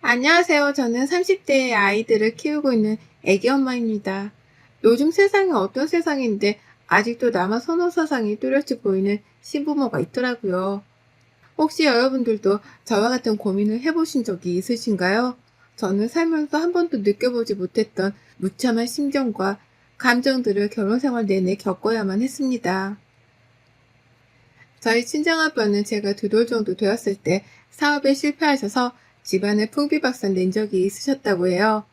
안녕하세요. 저는 30대의 아이들을 키우고 있는 애기 엄마입니다. 요즘 세상이 어떤 세상인데 아직도 남아 선호 사상이 뚜렷이 보이는 신부모가 있더라고요. 혹시 여러분들도 저와 같은 고민을 해보신 적이 있으신가요? 저는 살면서 한 번도 느껴보지 못했던 무참한 심정과 감정들을 결혼 생활 내내 겪어야만 했습니다. 저희 친정아빠는 제가 2돌 정도 되었을 때 사업에 실패하셔서 집안에 풍비박산 낸 적이 있으셨다고 해요.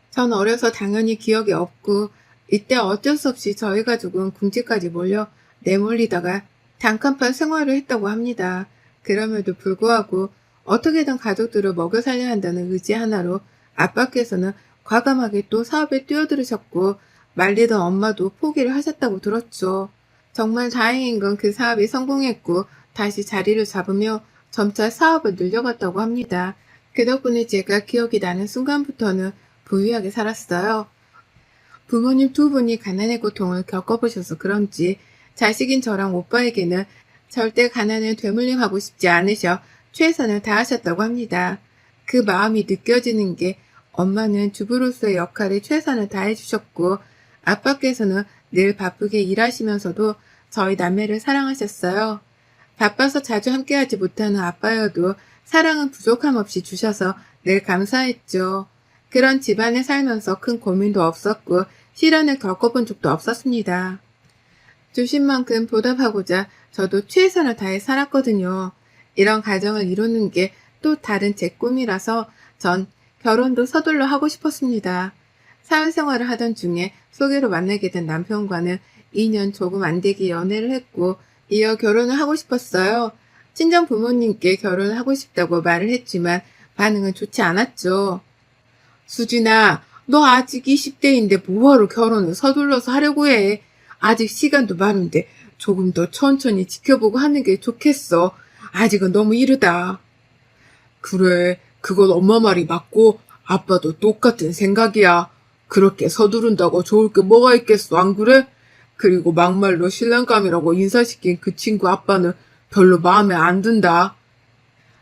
전 어려서 당연히 기억이 없고 이때 어쩔 수 없이 저희 가족은 궁지까지 몰려 내몰리다가 단칸방 생활을 했다고 합니다. 그럼에도 불구하고 어떻게든 가족들을 먹여 살려야 한다는 의지 하나로 아빠께서는 과감하게 또 사업에 뛰어들으셨고 말리던 엄마도 포기를 하셨다고 들었죠. 정말 다행인 건 그 사업이 성공했고 다시 자리를 잡으며 점차 사업을 늘려갔다고 합니다. 그 덕분에 제가 기억이 나는 순간부터는 부유하게 살았어요. 부모님 2분이 가난의 고통을 겪어보셔서 그런지 자식인 저랑 오빠에게는 절대 가난을 되물림하고 싶지 않으셔 최선을 다하셨다고 합니다. 그 마음이 느껴지는 게 엄마는 주부로서의 역할에 최선을 다해주셨고 아빠께서는 늘 바쁘게 일하시면서도 저희 남매를 사랑하셨어요. 바빠서 자주 함께하지 못하는 아빠여도 사랑은 부족함 없이 주셔서 늘 감사했죠. 그런 집안에 살면서 큰 고민도 없었고 시련을 겪어본 적도 없었습니다. 주신 만큼 보답하고자 저도 최선을 다해 살았거든요. 이런 가정을 이루는 게 또 다른 제 꿈이라서 전 결혼도 서둘러 하고 싶었습니다. 사회생활을 하던 중에 소개로 만나게 된 남편과는 2년 조금 안 되게 연애를 했고 이어 결혼을 하고 싶었어요. 친정 부모님께 결혼을 하고 싶다고 말을 했지만 반응은 좋지 않았죠. 수진아, 너 아직 20대인데 뭐하러 결혼을 서둘러서 하려고 해. 아직 시간도 많은데 조금 더 천천히 지켜보고 하는 게 좋겠어. 아직은 너무 이르다. 그래, 그건 엄마 말이 맞고 아빠도 똑같은 생각이야. 그렇게 서두른다고 좋을 게 뭐가 있겠어, 안 그래? 그리고 막말로 신랑감이라고 인사시킨 그 친구 아빠는 별로 마음에 안 든다.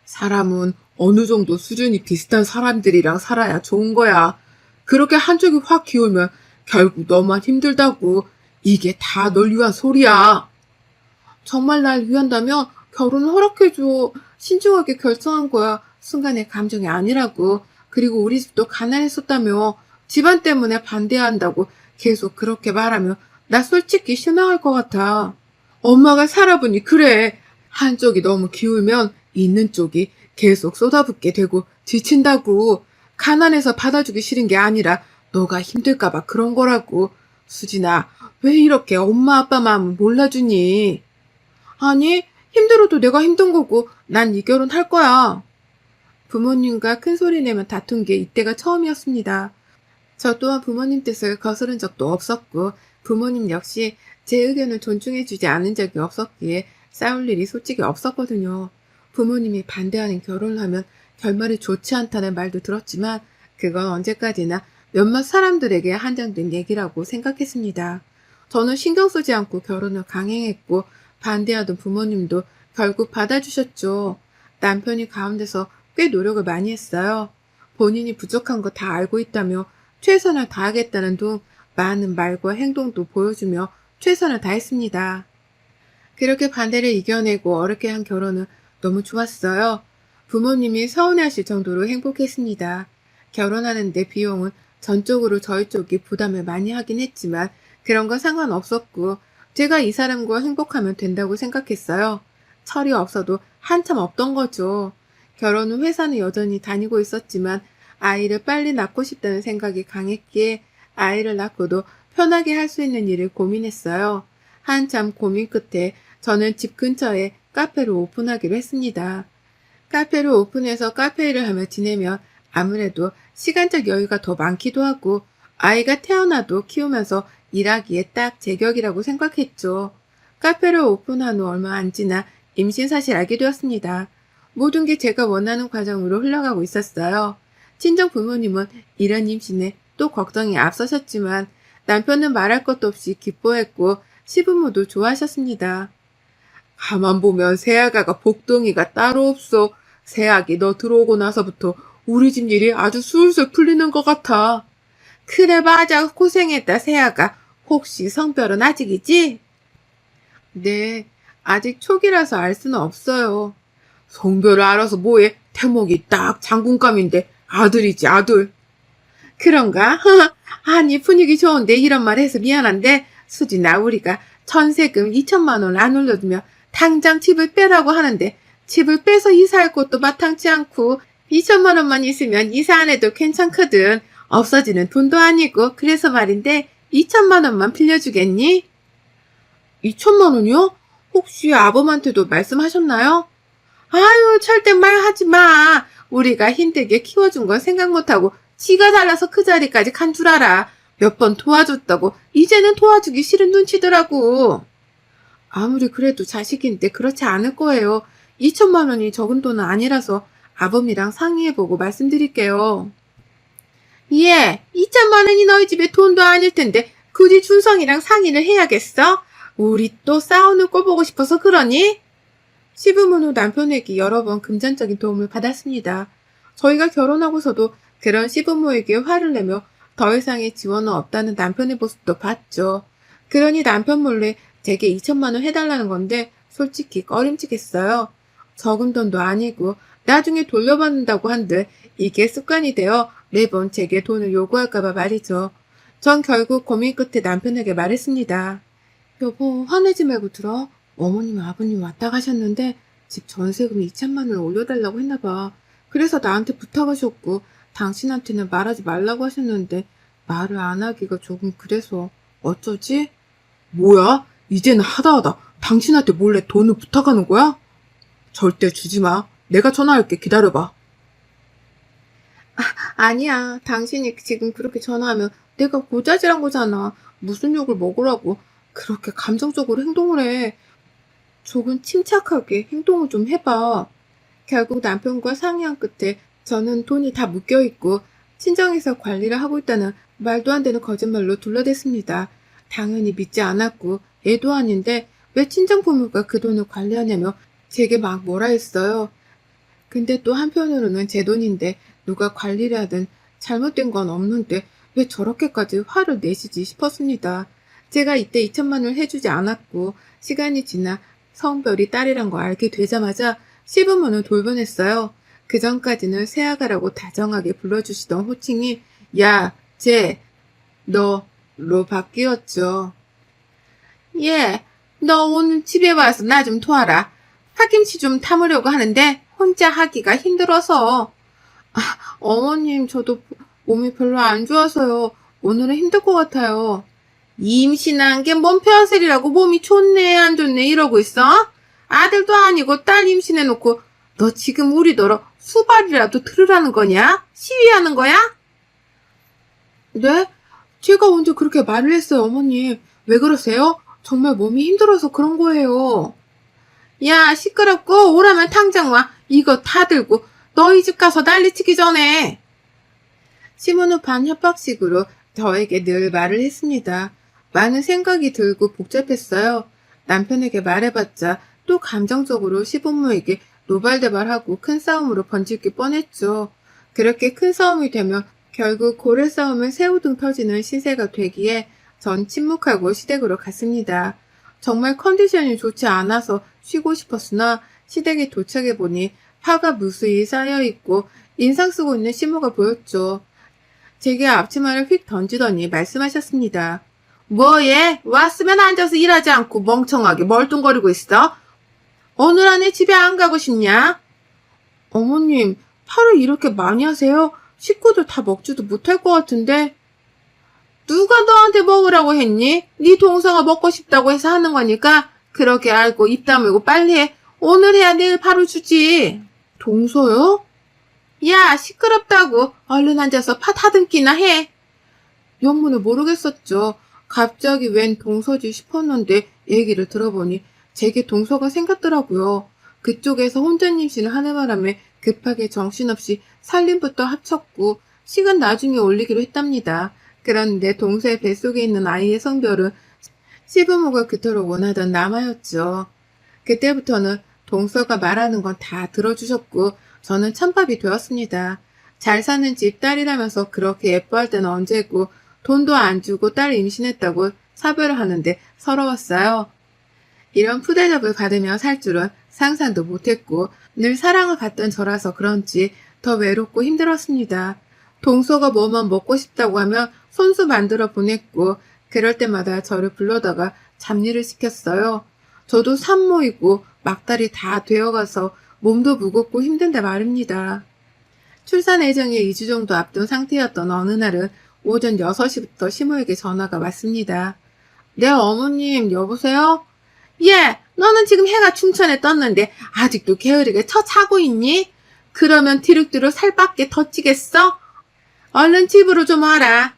사람은 어느 정도 수준이 비슷한 사람들이랑 살아야 좋은 거야. 그렇게 한쪽이 확 기울면 결국 너만 힘들다고. 이게 다 널 위한 소리야. 정말 날 위한다면 결혼을 허락해줘. 신중하게 결정한 거야. 순간의 감정이 아니라고. 그리고 우리 집도 가난했었다며. 집안 때문에 반대한다고 계속 그렇게 말하면 나 솔직히 실망할 것 같아. 엄마가 살아보니 그래. 한쪽이 너무 기울면 있는 쪽이 계속 쏟아붓게 되고 지친다고. 가난해서 받아주기 싫은 게 아니라 너가 힘들까봐 그런 거라고. 수진아, 왜 이렇게 엄마 아빠 마음을 몰라주니? 아니, 힘들어도 내가 힘든 거고 난 이 결혼 할 거야. 부모님과 큰 소리 내며 다툰 게 이때가 처음이었습니다. 저 또한 부모님 뜻을 거스른 적도 없었고 부모님 역시 제 의견을 존중해주지 않은 적이 없었기에 싸울 일이 솔직히 없었거든요. 부모님이 반대하는 결혼을 하면 결말이 좋지 않다는 말도 들었지만 그건 언제까지나 몇몇 사람들에게 한정된 얘기라고 생각했습니다. 저는 신경 쓰지 않고 결혼을 강행했고 반대하던 부모님도 결국 받아주셨죠. 남편이 가운데서 꽤 노력을 많이 했어요. 본인이 부족한 거 다 알고 있다며 최선을 다하겠다는 둥 많은 말과 행동도 보여주며 최선을 다했습니다. 그렇게 반대를 이겨내고 어렵게 한 결혼은 너무 좋았어요. 부모님이 서운해하실 정도로 행복했습니다. 결혼하는데 비용은 전적으로 저희 쪽이 부담을 많이 하긴 했지만 그런 건 상관없었고 제가 이 사람과 행복하면 된다고 생각했어요. 철이 없어도 한참 없던 거죠. 결혼 후 회사는 여전히 다니고 있었지만 아이를 빨리 낳고 싶다는 생각이 강했기에 아이를 낳고도 편하게 할 수 있는 일을 고민했어요. 한참 고민 끝에 저는 집 근처에 카페를 오픈하기로 했습니다. 카페를 오픈해서 카페 일을 하며 지내면 아무래도 시간적 여유가 더 많기도 하고 아이가 태어나도 키우면서 일하기에 딱 제격이라고 생각했죠. 카페를 오픈한 후 얼마 안 지나 임신 사실 알게 되었습니다. 모든 게 제가 원하는 과정으로 흘러가고 있었어요. 친정 부모님은 이런 임신에 또 걱정이 앞서셨지만 남편은 말할 것도 없이 기뻐했고 시부모도 좋아하셨습니다. 가만 보면 새아가가 복덩이가 따로 없어. 새아기 너 들어오고 나서부터 우리 집 일이 아주 술술 풀리는 것 같아. 그래 맞아 고생했다 세아가. 혹시 성별은 아직이지? 네, 아직 초기라서 알 수는 없어요. 성별을 알아서 뭐해? 태목이 딱 장군감인데 아들이지 아들. 그런가? 아니 분위기 좋은데 이런 말 해서 미안한데 수진아 우리가 전세금 2천만 원 안 올려두면 당장 집을 빼라고 하는데 집을 빼서 이사할 곳도 마땅치 않고 2천만 원만 있으면 이사 안 해도 괜찮거든. 없어지는 돈도 아니고 그래서 말인데 2천만 원만 빌려주겠니? 2천만 원이요? 혹시 아범한테도 말씀하셨나요? 아유 절대 말하지 마. 우리가 힘들게 키워준 건 생각 못하고 지가 잘나서 그 자리까지 간 줄 알아. 몇 번 도와줬다고 이제는 도와주기 싫은 눈치더라고. 아무리 그래도 자식인데 그렇지 않을 거예요. 2천만 원이 적은 돈은 아니라서 아범이랑 상의해보고 말씀드릴게요. 예, 2천만 원이 너희 집에 돈도 아닐 텐데 굳이 준성이랑 상의를 해야겠어? 우리 또 싸우는 꼴 보고 싶어서 그러니? 시부모 후 남편에게 여러 번 금전적인 도움을 받았습니다. 저희가 결혼하고서도 그런 시부모에게 화를 내며 더 이상의 지원은 없다는 남편의 모습도 봤죠. 그러니 남편 몰래 제게 2천만 원 해달라는 건데 솔직히 꺼림칙했어요. 적은 돈도 아니고 나중에 돌려받는다고 한들 이게 습관이 되어 매번 제게 돈을 요구할까봐 말이죠. 전 결국 고민 끝에 남편에게 말했습니다. 여보 화내지 말고 들어. 어머님 아버님 왔다 가셨는데 집 전세금 2천만 원 올려달라고 했나봐. 그래서 나한테 부탁하셨고 당신한테는 말하지 말라고 하셨는데 말을 안 하기가 조금 그래서 어쩌지? 뭐야? 이제는 하다하다 당신한테 몰래 돈을 부탁하는 거야? 절대 주지 마. 내가 전화할게. 기다려봐. 아니야. 당신이 지금 그렇게 전화하면 내가 고자질한 거잖아. 무슨 욕을 먹으라고 그렇게 감정적으로 행동을 해. 조금 침착하게 행동을 좀 해봐. 결국 남편과 상의한 끝에 저는 돈이 다 묶여있고 친정에서 관리를 하고 있다는 말도 안 되는 거짓말로 둘러댔습니다. 당연히 믿지 않았고 애도 아닌데 왜 친정 부모가 그 돈을 관리하냐며 제게 막 뭐라 했어요. 근데 또 한편으로는 제 돈인데 누가 관리를 하든 잘못된 건 없는데 왜 저렇게까지 화를 내시지 싶었습니다. 제가 이때 2천만 원을 해주지 않았고 시간이 지나 성별이 딸이란 거 알게 되자마자 시부모는 돌변했어요. 그 전까지는 새아가라고 다정하게 불러주시던 호칭이 야, 쟤, 너로 바뀌었죠. 예, 너 오늘 집에 와서 나 좀 도와라. 파김치 좀 담으려고 하는데 혼자 하기가 힘들어서. 어머님 저도 몸이 별로 안 좋아서요. 오늘은 힘들 것 같아요. 임신한 게 뭔 폐하셀이라고 몸이 좋네 안 좋네 이러고 있어? 아들도 아니고 딸 임신해놓고 너 지금 우리더러 수발이라도 들으라는 거냐? 시위하는 거야? 네? 제가 언제 그렇게 말을 했어요 어머님. 왜 그러세요? 정말 몸이 힘들어서 그런 거예요. 야 시끄럽고 오라면 당장 와. 이거 다 들고 너희 집 가서 난리치기 전에. 시문우 반 협박식으로 저에게 늘 말을 했습니다. 많은 생각이 들고 복잡했어요. 남편에게 말해봤자 또 감정적으로 시부모에게 노발대발하고 큰 싸움으로 번질 게 뻔했죠. 그렇게 큰 싸움이 되면 결국 고래 싸움은 새우등 터지는 시세가 되기에 전 침묵하고 시댁으로 갔습니다. 정말 컨디션이 좋지 않아서 쉬고 싶었으나 시댁에 도착해보니 화가 무수히 쌓여있고 인상 쓰고 있는 시모가 보였죠. 제게 앞치마를 휙 던지더니 말씀하셨습니다. 뭐예? 왔으면 앉아서 일하지 않고 멍청하게 멀뚱거리고 있어? 오늘 안에 집에 안 가고 싶냐? 어머님, 팔을 이렇게 많이 하세요? 식구들 다 먹지도 못할 것 같은데. 누가 너한테 먹으라고 했니? 네 동서가 먹고 싶다고 해서 하는 거니까 그렇게 알고 입 다물고 빨리 해. 오늘 해야 내일 바로 주지. 동서요? 야 시끄럽다고. 얼른 앉아서 파 다듬기나 해. 영문을 모르겠었죠. 갑자기 웬 동서지 싶었는데 얘기를 들어보니 제게 동서가 생겼더라고요. 그쪽에서 혼자 임신을 하는 바람에 급하게 정신없이 살림부터 합쳤고 식은 나중에 올리기로 했답니다. 그런데 동서의 뱃속에 있는 아이의 성별은 시부모가 그토록 원하던 남아였죠. 그때부터는 동서가 말하는 건 다 들어주셨고 저는 찬밥이 되었습니다. 잘 사는 집 딸이라면서 그렇게 예뻐할 때는 언제고 돈도 안 주고 딸 임신했다고 사별을 하는데 서러웠어요. 이런 푸대접을 받으며 살 줄은 상상도 못했고 늘 사랑을 받던 저라서 그런지 더 외롭고 힘들었습니다. 동서가 뭐만 먹고 싶다고 하면 손수 만들어 보냈고 그럴 때마다 저를 불러다가 잡일을 시켰어요. 저도 산모이고 막달이 다 되어가서 몸도 무겁고 힘든데 말입니다. 출산 예정에 2주 정도 앞둔 상태였던 어느 날은 오전 6시부터 시모에게 전화가 왔습니다. 네, 어머님, 여보세요? 예, 너는 지금 해가 중천에 떴는데 아직도 게으르게 자고 있니? 그러면 뒤룩뒤룩 살밖에 더 찌겠어? 얼른 집으로 좀 와라.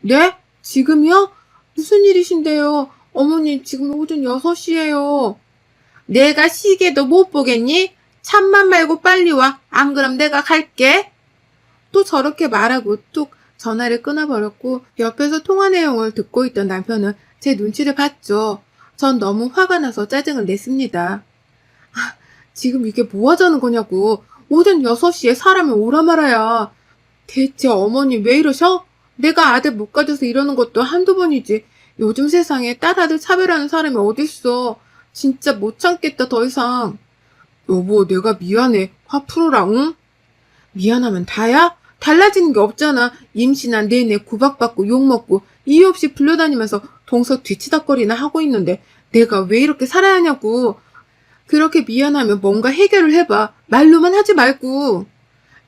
네? 지금요? 무슨 일이신데요? 어머님, 지금 오전 6시예요. 내가 시계도 못 보겠니? 참만 말고 빨리 와. 안 그럼 내가 갈게. 또 저렇게 말하고 뚝 전화를 끊어버렸고 옆에서 통화 내용을 듣고 있던 남편은 제 눈치를 봤죠. 전 너무 화가 나서 짜증을 냈습니다. 지금 이게 뭐 하자는 거냐고. 오전 6시에 사람이 오라 말아야. 대체 어머니 왜 이러셔? 내가 아들 못 가져서 이러는 것도 한두 번이지. 요즘 세상에 딸 아들 차별하는 사람이 어딨어. 진짜 못 참겠다 더 이상. 여보, 내가 미안해. 화 풀어라, 응? 미안하면 다야? 달라지는 게 없잖아. 임신한 내내 구박받고 욕먹고 이유 없이 불려다니면서 동서 뒤치다거리나 하고 있는데 내가 왜 이렇게 살아야 하냐고. 그렇게 미안하면 뭔가 해결을 해봐. 말로만 하지 말고.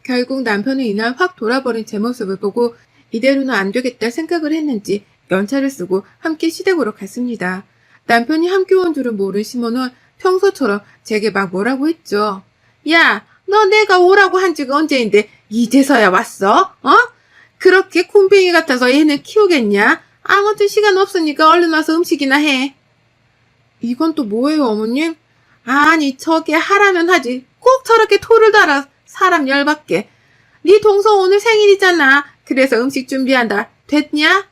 결국 남편은 이날 확 돌아버린 제 모습을 보고 이대로는 안 되겠다 생각을 했는지 연차를 쓰고 함께 시댁으로 갔습니다. 남편이 함께 온 줄은 모른 시모는 평소처럼 제게 막 뭐라고 했죠. 야, 너 내가 오라고 한 지가 언제인데 이제서야 왔어? 어? 그렇게 곰뱅이 같아서 얘는 키우겠냐? 아무튼 시간 없으니까 얼른 와서 음식이나 해. 이건 또 뭐예요, 어머님? 아니, 저게 하라면 하지. 꼭 저렇게 토를 달아 사람 열받게. 네 동서 오늘 생일이잖아. 그래서 음식 준비한다. 됐냐?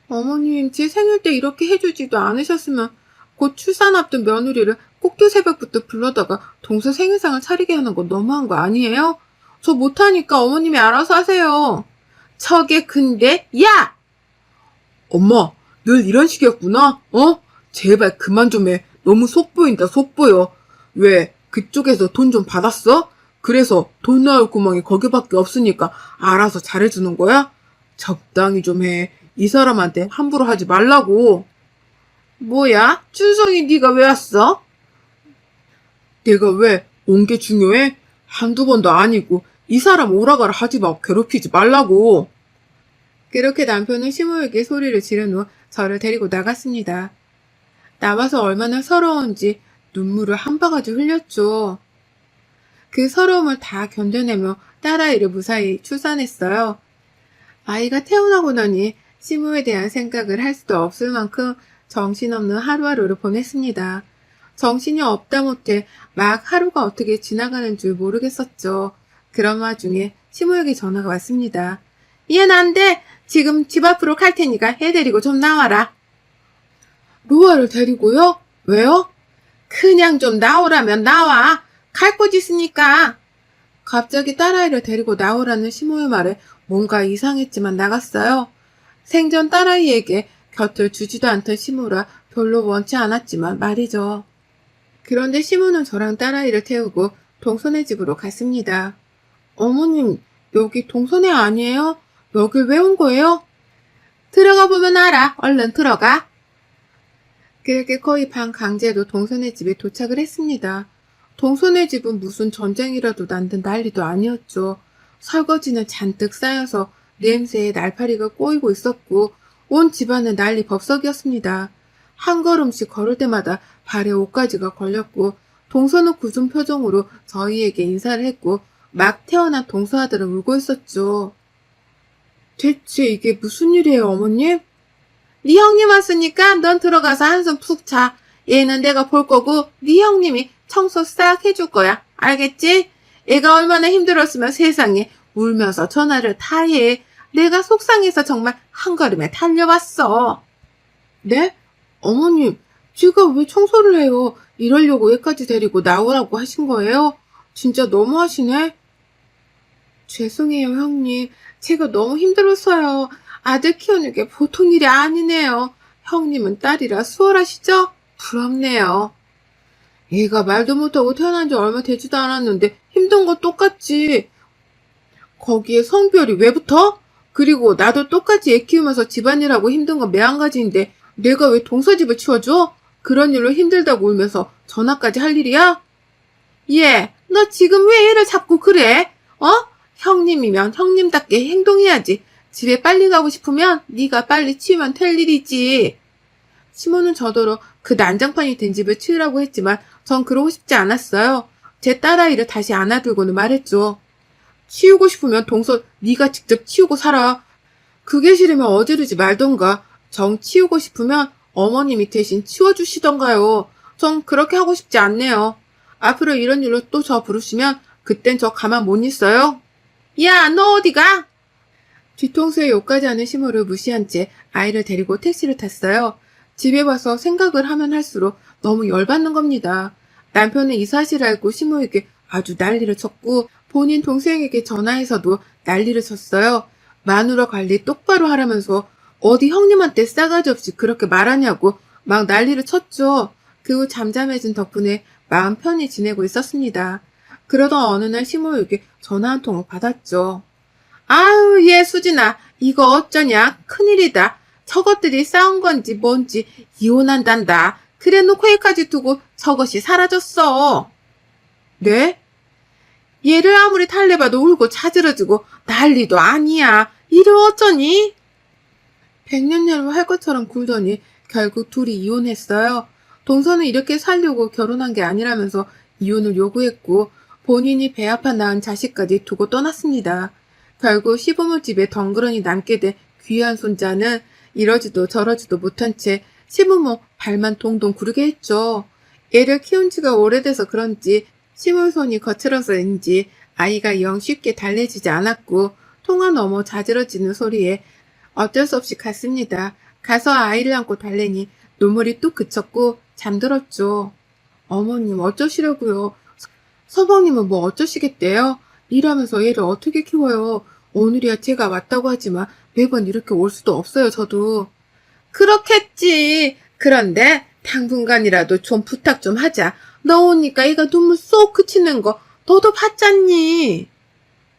어머님, 제 생일 때 이렇게 해주지도 않으셨으면 곧 출산 앞둔 며느리를 꼭두 새벽부터 불러다가 동서 생일상을 차리게 하는 거 너무한 거 아니에요? 저 못하니까 어머님이 알아서 하세요. 저게 근데 야! 엄마, 늘 이런 식이었구나. 어? 제발 그만 좀 해. 너무 속보인다, 속보여. 왜, 그쪽에서 돈 좀 받았어? 그래서 돈 나올 구멍이 거기밖에 없으니까 알아서 잘해주는 거야? 적당히 좀 해. 이 사람한테 함부로 하지 말라고. 뭐야? 춘성이 네가 왜 왔어? 내가 왜 온 게 중요해? 한두 번도 아니고 이 사람 오라가라 하지 마. 괴롭히지 말라고. 그렇게 남편은 시모에게 소리를 지른 후 저를 데리고 나갔습니다. 나와서 얼마나 서러운지 눈물을 한 바가지 흘렸죠. 그 서러움을 다 견뎌내며 딸아이를 무사히 출산했어요. 아이가 태어나고 나니 시모에 대한 생각을 할 수도 없을 만큼 정신없는 하루하루를 보냈습니다. 정신이 없다 못해 막 하루가 어떻게 지나가는 줄 모르겠었죠. 그런 와중에 시모에게 전화가 왔습니다. 얘는 안 돼. 지금 집 앞으로 갈 테니까 애 데리고 좀 나와라. 로아를 데리고요? 왜요? 그냥 좀 나오라면 나와. 갈 곳 있으니까. 갑자기 딸아이를 데리고 나오라는 시모의 말에 뭔가 이상했지만 나갔어요. 생전 딸아이에게 곁을 주지도 않던 시모라 별로 원치 않았지만 말이죠. 그런데 시모는 저랑 딸아이를 태우고 동서네 집으로 갔습니다. 어머님, 여기 동서네 아니에요? 여길 왜 온 거예요? 들어가 보면 알아. 얼른 들어가. 그렇게 거의 반 강제로 동서네 집에 도착을 했습니다. 동서네 집은 무슨 전쟁이라도 난 듯 난리도 아니었죠. 설거지는 잔뜩 쌓여서 냄새에 날파리가 꼬이고 있었고 온 집안은 난리 법석이었습니다. 한 걸음씩 걸을 때마다 발에 옷가지가 걸렸고 동서는 굳은 표정으로 저희에게 인사를 했고 막 태어난 동서 아들은 울고 있었죠. 대체 이게 무슨 일이에요, 어머님? 네 형님 왔으니까 넌 들어가서 한숨 푹 자. 얘는 내가 볼 거고 네 형님이 청소 싹 해줄 거야. 알겠지? 얘가 얼마나 힘들었으면 세상에 울면서 전화를 다 해. 내가 속상해서 정말 한 걸음에 달려왔어. 네? 어머님, 제가 왜 청소를 해요? 이러려고 얘까지 데리고 나오라고 하신 거예요? 진짜 너무하시네. 죄송해요, 형님. 제가 너무 힘들었어요. 아들 키우는 게 보통 일이 아니네요. 형님은 딸이라 수월하시죠? 부럽네요. 얘가 말도 못하고 태어난 지 얼마 되지도 않았는데 힘든 건 똑같지. 거기에 성별이 왜 붙어? 그리고 나도 똑같이 애 키우면서 집안일하고 힘든 건 매한가지인데 내가 왜 동서집을 치워줘? 그런 일로 힘들다고 울면서 전화까지 할 일이야? 얘, 너 지금 왜 애를 자꾸 그래? 어? 형님이면 형님답게 행동해야지. 집에 빨리 가고 싶으면 네가 빨리 치우면 될 일이지. 시모는 저더러 그 난장판이 된 집을 치우라고 했지만 전 그러고 싶지 않았어요. 제 딸아이를 다시 안아들고는 말했죠. 치우고 싶으면 동서 네가 직접 치우고 살아. 그게 싫으면 어지르지 말던가. 정 치우고 싶으면 어머님이 대신 치워주시던가요. 전 그렇게 하고 싶지 않네요. 앞으로 이런 일로 또 저 부르시면 그땐 저 가만 못 있어요. 야, 너 어디가? 뒤통수에 욕까지 하는 시모를 무시한 채 아이를 데리고 택시를 탔어요. 집에 와서 생각을 하면 할수록 너무 열받는 겁니다. 남편은 이 사실을 알고 시모에게 아주 난리를 쳤고 본인 동생에게 전화해서도 난리를 쳤어요. 마누라 관리 똑바로 하라면서 어디 형님한테 싸가지 없이 그렇게 말하냐고 막 난리를 쳤죠. 그 후 잠잠해진 덕분에 마음 편히 지내고 있었습니다. 그러던 어느 날 시모에게 전화 한 통을 받았죠. 아유, 얘 수진아, 이거 어쩌냐? 큰일이다. 저것들이 싸운 건지 뭔지 이혼한단다. 그래 놓고 여기까지 두고 저것이 사라졌어. 네? 얘를 아무리 달래봐도 울고 자지러지고 난리도 아니야. 이를 어쩌니? 백년야로 할 것처럼 굴더니 결국 둘이 이혼했어요. 동서는 이렇게 살려고 결혼한 게 아니라면서 이혼을 요구했고 본인이 배 아파 낳은 자식까지 두고 떠났습니다. 결국 시부모 집에 덩그러니 남게 된 귀한 손자는 이러지도 저러지도 못한 채 시부모 발만 동동 구르게 했죠. 애를 키운 지가 오래돼서 그런지 시물손이 거칠어서인지 아이가 영 쉽게 달래지지 않았고 통화 너머 자지러지는 소리에 어쩔 수 없이 갔습니다. 가서 아이를 안고 달래니 눈물이 뚝 그쳤고 잠들었죠. 어머님 어쩌시려고요? 서방님은 뭐 어쩌시겠대요? 일하면서 얘를 어떻게 키워요? 오늘이야 제가 왔다고 하지만 매번 이렇게 올 수도 없어요, 저도. 그렇겠지. 그런데 당분간이라도 좀 부탁 좀 하자. 너 오니까 얘가 눈물 쏙 그치는 거 너도 봤잖니.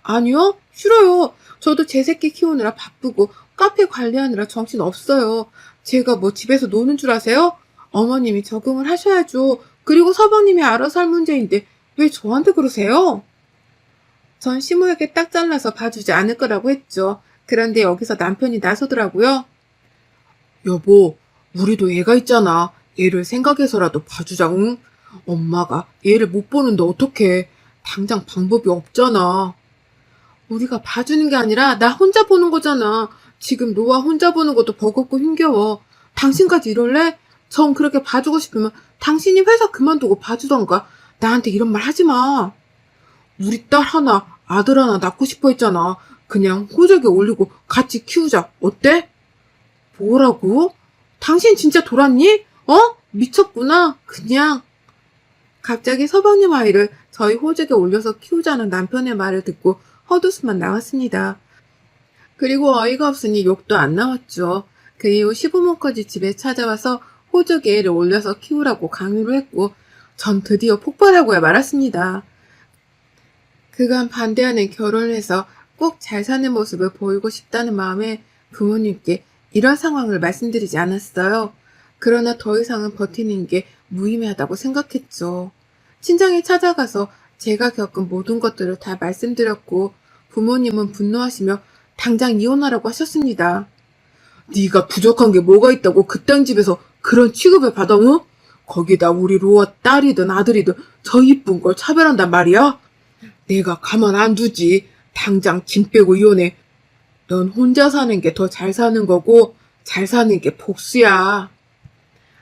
아니요, 싫어요. 저도 제 새끼 키우느라 바쁘고 카페 관리하느라 정신 없어요. 제가 뭐 집에서 노는 줄 아세요? 어머님이 적응을 하셔야죠. 그리고 서방님이 알아서 할 문제인데 왜 저한테 그러세요? 전 시모에게 딱 잘라서 봐주지 않을 거라고 했죠. 그런데 여기서 남편이 나서더라고요. 여보, 우리도 애가 있잖아. 얘를 생각해서라도 봐주자, 응? 엄마가 얘를 못 보는데 어떡해. 당장 방법이 없잖아. 우리가 봐주는 게 아니라 나 혼자 보는 거잖아. 지금 노아 혼자 보는 것도 버겁고 힘겨워. 당신까지 이럴래? 전 그렇게 봐주고 싶으면 당신이 회사 그만두고 봐주던가. 나한테 이런 말 하지 마. 우리 딸 하나, 아들 하나 낳고 싶어 했잖아. 그냥 호적에 올리고 같이 키우자. 어때? 뭐라고? 당신 진짜 돌았니? 미쳤구나. 그냥. 갑자기 서방님 아이를 저희 호적에 올려서 키우자는 남편의 말을 듣고 헛웃음만 나왔습니다. 그리고 어이가 없으니 욕도 안 나왔죠. 그 이후 시부모까지 집에 찾아와서 호적에 애를 올려서 키우라고 강요를 했고 전 드디어 폭발하고야 말았습니다. 그간 반대하는 결혼을 해서 꼭 잘 사는 모습을 보이고 싶다는 마음에 부모님께 이런 상황을 말씀드리지 않았어요. 그러나 더 이상은 버티는 게 무의미하다고 생각했죠. 친정에 찾아가서 제가 겪은 모든 것들을 다 말씀드렸고 부모님은 분노하시며 당장 이혼하라고 하셨습니다. 네가 부족한 게 뭐가 있다고 그딴 집에서 그런 취급을 받아, 응? 거기다 우리 로아 딸이든 아들이든 저 이쁜 걸 차별한단 말이야? 내가 가만 안 두지. 당장 짐 빼고 이혼해. 넌 혼자 사는 게 더 잘 사는 거고 잘 사는 게 복수야.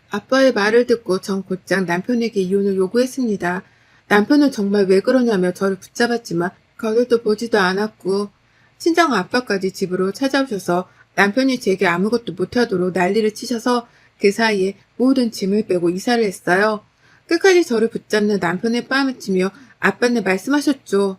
아빠의 말을 듣고 전 곧장 남편에게 이혼을 요구했습니다. 남편은 정말 왜 그러냐며 저를 붙잡았지만 거들떠 보지도 않았고 친정 아빠까지 집으로 찾아오셔서 남편이 제게 아무것도 못하도록 난리를 치셔서 그 사이에 모든 짐을 빼고 이사를 했어요. 끝까지 저를 붙잡는 남편의 뺨을 치며 아빠는 말씀하셨죠.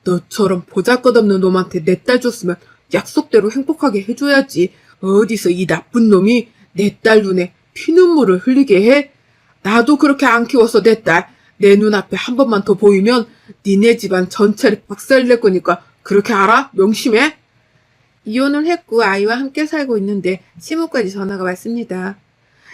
너처럼 보잘것없는 놈한테 내 딸 줬으면 약속대로 행복하게 해줘야지. 어디서 이 나쁜 놈이 내 딸 눈에 피눈물을 흘리게 해? 나도 그렇게 안 키워서 내 딸, 내 눈앞에 한 번만 더 보이면 니네 집안 전체를 박살낼 거니까 그렇게 알아? 명심해? 이혼을 했고 아이와 함께 살고 있는데 시모까지 전화가 왔습니다.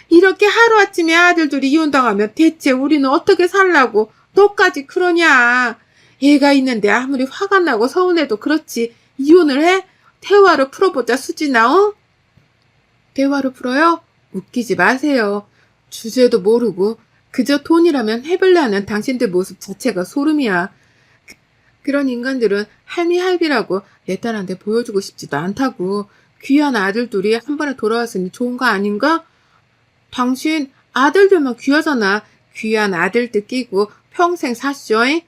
이렇게 하루아침에 아들들이 이혼당하면 대체 우리는 어떻게 살라고 너까지 그러냐. 얘가 있는데 아무리 화가 나고 서운해도 그렇지 이혼을 해? 대화로 풀어보자 수진아. 어? 대화로 풀어요? 웃기지 마세요. 주제도 모르고 그저 돈이라면 해볼래하는 당신들 모습 자체가 소름이야. 그런 인간들은 할미할비라고 내 딸한테 보여주고 싶지도 않다고. 귀한 아들들이 한 번에 돌아왔으니 좋은 거 아닌가? 당신 아들들만 귀하잖아. 귀한 아들들 끼고 평생 사쇼잉?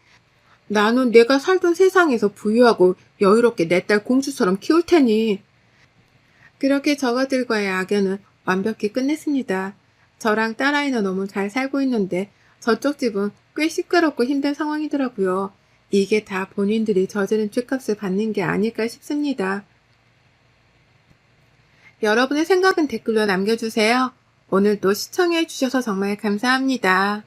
나는 내가 살던 세상에서 부유하고 여유롭게 내 딸 공주처럼 키울 테니. 그렇게 저가들과의 악연은 완벽히 끝냈습니다. 저랑 딸아이는 너무 잘 살고 있는데 저쪽 집은 꽤 시끄럽고 힘든 상황이더라고요. 이게 다 본인들이 저지른 죄값을 받는 게 아닐까 싶습니다. 여러분의 생각은 댓글로 남겨주세요. 오늘도 시청해 주셔서 정말 감사합니다.